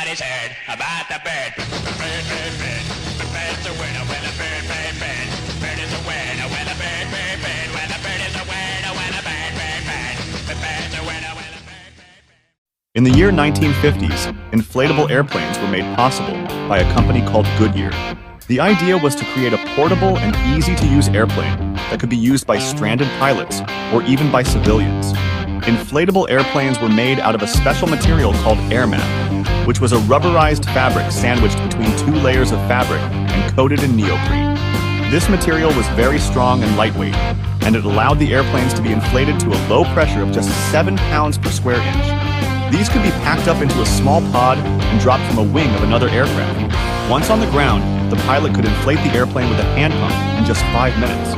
Everybody's heard about the bird. Bird, bird, bird. The bird's a winner when a bird, bird, bird. Bird is a winner when a bird, bird, bird. When a bird is a winner when a bird, bird, bird. The bird's a winner when a bird, bird, bird. In the year 1950s, inflatable airplanes were made possible by a company called Goodyear. The idea was to create a portable and easy-to-use airplane that could be used by stranded pilots or even by civilians. Inflatable airplanes were made out of a special material called air mat, which was a rubberized fabric sandwiched between two layers of fabric and coated in neoprene. This material was very strong and lightweight, and it allowed the airplanes to be inflated to a low pressure of just 7 pounds per square inch. These could be packed up into a small pod and dropped from a wing of another aircraft. Once on the ground, the pilot could inflate the airplane with a hand pump in just 5 minutes.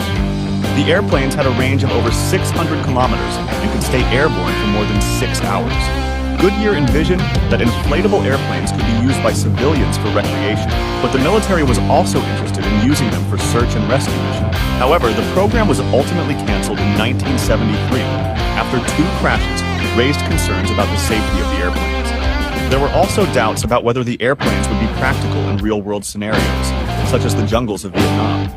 The airplanes had a range of over 600 kilometers and could stay airborne for more than 6 hours. Goodyear envisioned that inflatable airplanes could be used by civilians for recreation, but the military was also interested in using them for search and rescue missions. However, the program was ultimately canceled in 1973 after 2 crashes raised concerns about the safety of the airplanes. There were also doubts about whether the airplanes would be practical in real-world scenarios, such as the jungles of Vietnam.